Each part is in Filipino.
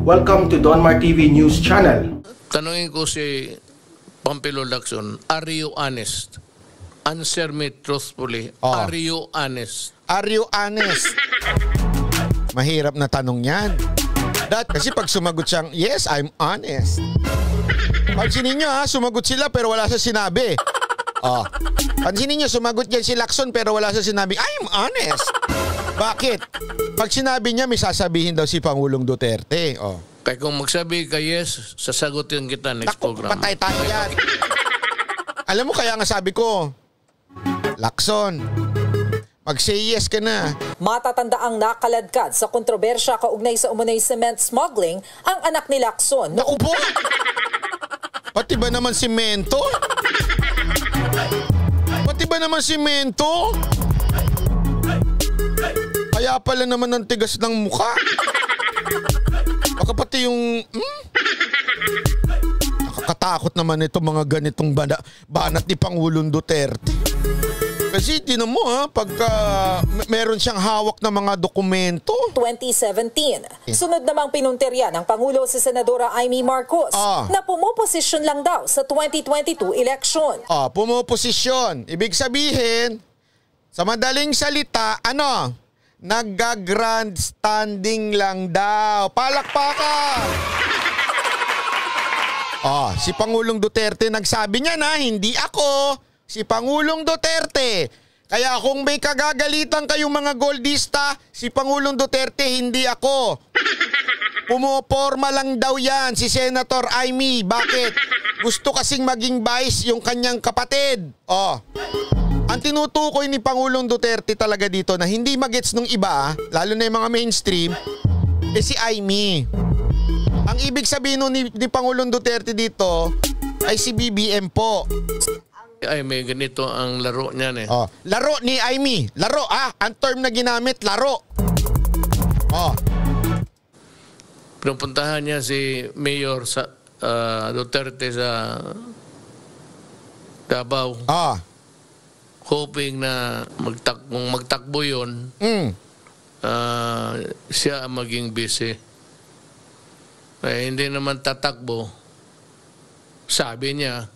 Welcome to Donmar TV News Channel. Tanungin ko si Pampilo Lacson, are you honest? Answer me truthfully. Are you honest? Are you honest? Mahirap na tanong yan. Kasi pag sumagot siyang, yes, I'm honest. Pansinin nyo sumagot sila pero wala siya sinabi. Pansinin nyo, sumagot yan si Lacson pero wala siya sinabi, I'm honest. Bakit? Pag sinabi niya, may sasabihin daw si Pangulong Duterte. Kaya kung magsabi ka yes, sasagutin kita next program. Patay tayo yan. Alam mo, kaya nga sabi ko, Lacson, mag-say yes ka na. Matatandaang nakaladkad sa kontrobersya kaugnay sa umunay cement smuggling ang anak ni Lacson. Naku po! Pati ba naman simento? Pati ba naman simento? Kaya pala naman ang tigas ng mukha. Baka pati yung... Nakakatakot naman ito mga ganitong banat ni Pangulong Duterte. Kasi tinan mo pagka meron siyang hawak na mga dokumento. 2017, sunod namang pinunterya ng Pangulo si Senadora Amy Marcos na pumoposisyon lang daw sa 2022 election. Pumoposisyon. Ibig sabihin, sa madaling salita, nagga-grandstanding lang daw. Palakpakan! Si Pangulong Duterte nagsabi niya na hindi ako. Si Pangulong Duterte. Kaya kung may kagagalitan kayong mga goldista, si Pangulong Duterte, hindi ako. Pumoporma lang daw yan si Senator Amy. Bakit? Gusto kasing maging vice yung kanyang kapatid. Ang tinutukoy ni Pangulong Duterte talaga dito na hindi magets nung iba, lalo na yung mga mainstream, si Amy. Ang ibig sabihin ni Pangulong Duterte dito ay si BBM po. Ay, may ganito ang laro niyan Laro ni Amy. Laro, ang term na ginamit, laro. Pinupuntahan niya si Mayor Duterte sa Davao. Hoping na kung magtakbo yun, siya ang maging busy. Hindi naman tatakbo. Sabi niya,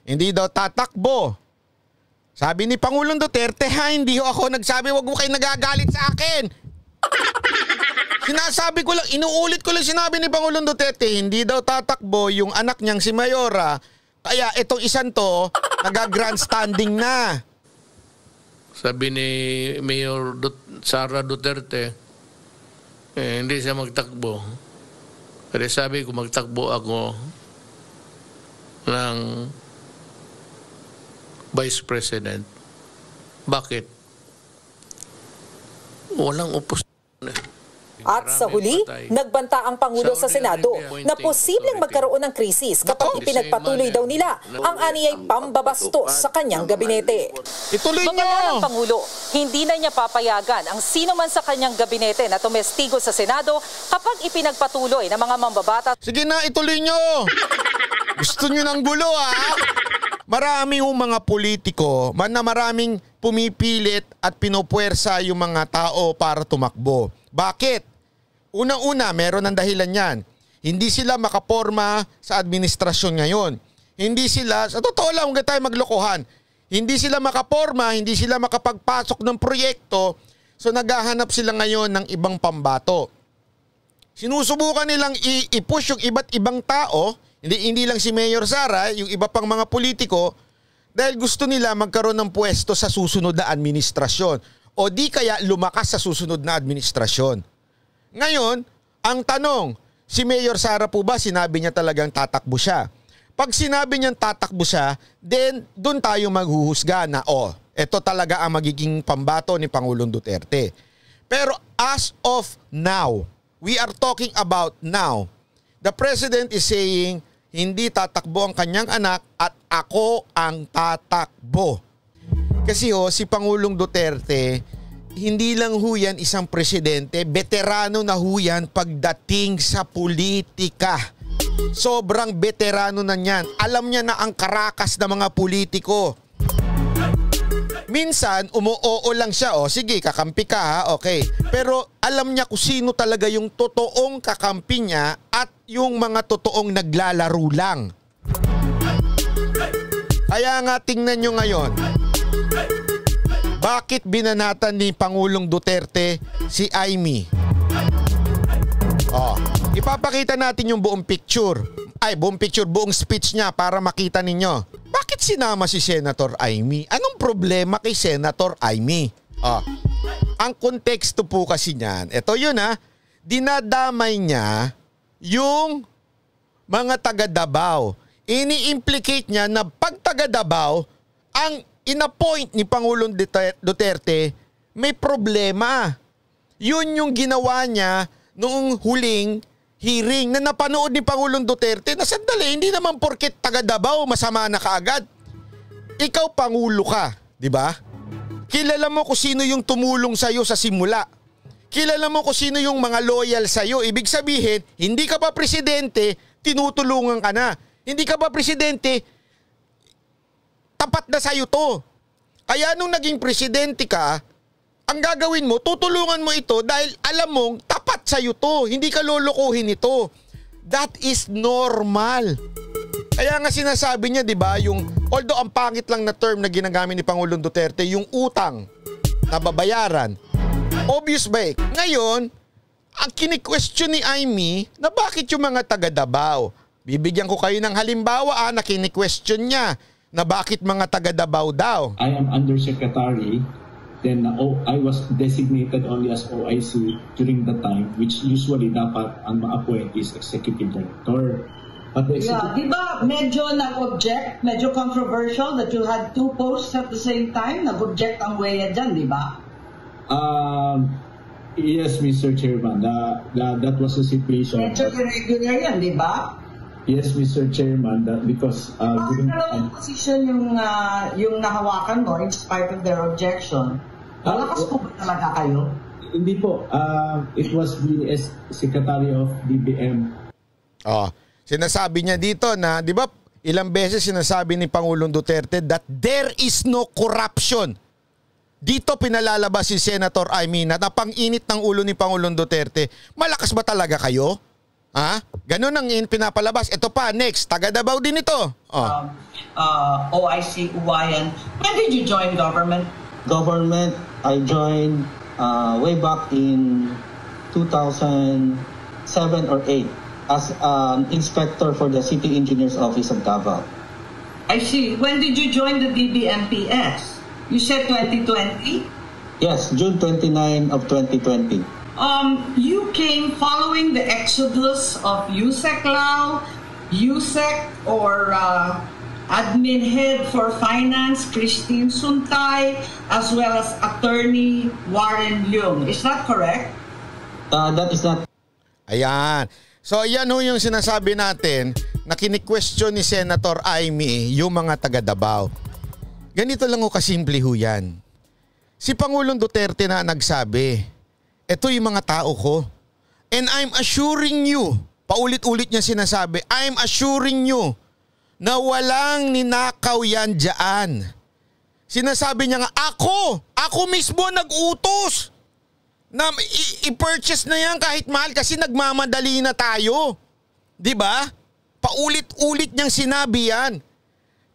hindi daw tatakbo. Sabi ni Pangulong Duterte, hindi ako nagsabi, wag mo kayo nagagalit sa akin. Sinasabi ko lang, inuulit ko lang sinabi ni Pangulong Duterte, hindi daw tatakbo yung anak niyang si Mayora. Kaya itong isang to, nag-grandstanding na. Sabi ni Mayor Sara Duterte, hindi siya magtakbo. Pero sabi ko, magtakbo ako ng Vice President. Bakit? Walang oposisyon. At sa huli, nagbanta ang Pangulo sa Senado na posibleng magkaroon ng krisis kapag ipinagpatuloy daw nila ang aniyay pambabastos sa kanyang gabinete. Ituloy Babala nyo! ng Pangulo, hindi na niya papayagan ang sino man sa kanyang gabinete na tumestigo sa Senado kapag ipinagpatuloy ng mga mambabatas. Sige na, ituloy nyo! Gusto nyo ng gulo Marami yung mga politiko, maraming pumipilit at pinupuwersa yung mga tao para tumakbo. Bakit? Unang-una, meron ng dahilan yan. Hindi sila makaporma sa administrasyon ngayon. Hindi sila, sa totoo lang, huwag tayo maglokohan. Hindi sila makaporma, hindi sila makapagpasok ng proyekto, so naghahanap sila ngayon ng ibang pambato. Sinusubukan nilang i-push yung iba't ibang tao, hindi lang si Mayor Sara, yung iba pang mga politiko, dahil gusto nila magkaroon ng pwesto sa susunod na administrasyon o di kaya lumakas sa susunod na administrasyon. Ngayon, ang tanong, si Mayor Sara po ba sinabi niya talagang tatakbo siya? Pag sinabi niyang tatakbo siya, then doon tayo maghuhusga na ito talaga ang magiging pambato ni Pangulong Duterte. Pero as of now, we are talking about now, the President is saying, hindi tatakbo ang kanyang anak at ako ang tatakbo. Kasi si Pangulong Duterte, hindi lang yan isang presidente, veterano na yan pagdating sa politika. Sobrang veterano na niyan. Alam niya na ang karakas ng mga politiko. Minsan, umuoo lang siya. O sige, kakampi ka ha, okay. Pero alam niya kung sino talaga yung totoong kakampi niya at yung mga totoong naglalaro lang. Kaya nga tingnan nyo ngayon, bakit binanatan ni Pangulong Duterte si Amy? Ipapakita natin yung buong picture. Buong speech niya para makita ninyo. Bakit sinama si Senator Amy? Anong problema kay Senator Amy? Ang konteksto po kasi niyan, ito yun dinadamay niya yung mga taga Davao. Ini-implicate niya na pag taga Davao, ang inappoint ni Pangulong Duterte, may problema. Yun yung ginawa niya noong huling hearing na napanood ni Pangulong Duterte na sandali, hindi naman porket taga Davao masama na kaagad. Ikaw Pangulo ka, di ba? Kilala mo kung sino yung tumulong sa'yo sa simula. Kilala mo kung sino yung mga loyal sa'yo. Ibig sabihin, hindi ka pa presidente, tinutulungan ka na. Hindi ka pa presidente, tapat na sa'yo to. Kaya nung naging presidente ka, ang gagawin mo, tutulungan mo ito dahil alam mong tapat sa'yo to. Hindi ka lolokohin ito. That is normal. Kaya nga sinasabi niya, di ba, although ang pangit lang na term na ginagamit ni Pangulong Duterte, yung utang na babayaran. Obvious ba eh? Ngayon, ang kini-question ni Amy na bakit yung mga taga Davao. Bibigyan ko kayo ng halimbawa na kini-question niya na bakit mga taga Davao daw. I am undersecretary. Then I was designated only as OIC during the time, which usually dapat ang ma-appoint is executive director. But the di ba medyo nag-object, medyo controversial that you had two posts at the same time? Nag-object ang WEA dyan, di ba? Yes, Mr. Chairman. That was a situation. Medyo irregular yan, di ba? Yes, Mr. Chairman, because anong position yung nahawakan mo in spite of their objection? Malakas po ba talaga kayo? Hindi po. It was the Secretary of DBM. Sinasabi niya dito na, di ba, ilang beses sinasabi ni Pangulong Duterte that there is no corruption. Dito pinalalabas si Senator Amy na napang-init ng ulo ni Pangulong Duterte. Malakas ba talaga kayo? Ganun ang pinapalabas. Ito pa, next. Taga Davao din ito. OIC, Uwayan. When did you join government? Government, I joined way back in 2007 or 8 as an inspector for the City Engineers Office of Davao. I see. When did you join the DBMPS? You said 2020? Yes, June 29 of 2020. You came following the exodus of Yusek Lau, Yusek or Admin Head for Finance, Christine Suntay, as well as Attorney Warren Leung. Is that correct? That is not. Ayan. So yan ho yung sinasabi natin na kini-question ni Senator Amy yung mga taga Davao. Ganito lang ho kasimple ho yan. Si Pangulong Duterte na nagsabi, ito yung mga tao ko. And I'm assuring you, paulit-ulit niya sinasabi, I'm assuring you na walang ninakaw yan dyan. Sinasabi niya nga, ako mismo nag-utos na i-purchase na yan kahit mahal kasi nagmamadali na tayo. Diba? Paulit-ulit niyang sinabi yan.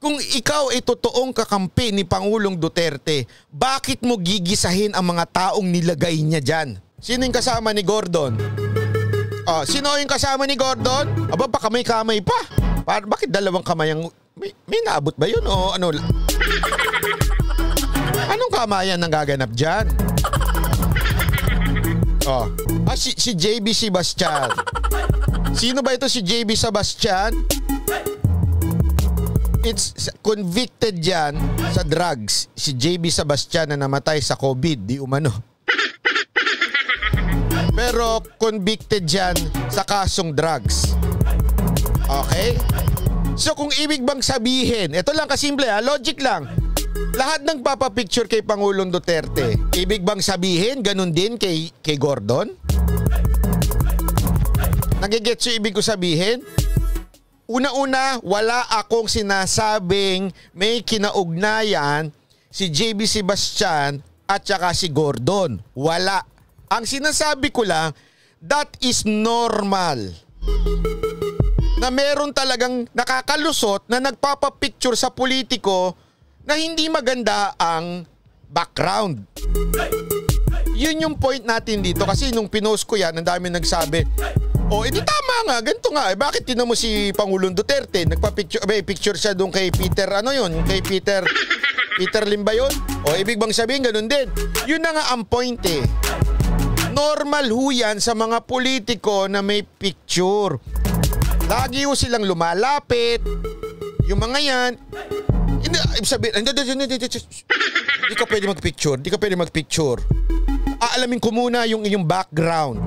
Kung ikaw ay totoong kakampi ni Pangulong Duterte, bakit mo gigisahin ang mga taong nilagay niya dyan? Sino yung kasama ni Gordon? Sino yung kasama ni Gordon? Aba, pa kamay-kamay pa. Bakit dalawang kamay ang... May naabot ba yun o ano? Anong kamayan ang gaganap dyan? Si JB Sebastian. Sino ba ito si JB Sebastian? It's convicted dyan sa drugs. Si JB Sebastian na namatay sa COVID, di umano. Pero convicted dyan sa kasong drugs. Okay? So kung ibig bang sabihin, ito lang kasimple logic lang. Lahat ng papapicture kay Pangulong Duterte, ibig bang sabihin ganun din kay Gordon? Nagigets yung ibig ko sabihin? Una-una, wala akong sinasabing may kinaugnayan si JB Sebastian at saka si Gordon. Wala. Ang sinasabi ko lang, that is normal. Na meron talagang nakakalusot na nagpapapicture sa politiko na hindi maganda ang background. Yun yung point natin dito kasi nung pinost ko yan, ang dami nagsabi, edi tama nga, ganito nga. Bakit tinan mo si Pangulong Duterte, picture siya doon kay Peter, kay Peter Lim ba yun? Ibig bang sabihin, ganun din. Yun na nga ang point eh. Normal ho yan sa mga politiko na may picture. Lagi ho silang lumalapit. Yung mga yan, hindi ka pwede magpicture. Aalamin ko muna yung iyong background.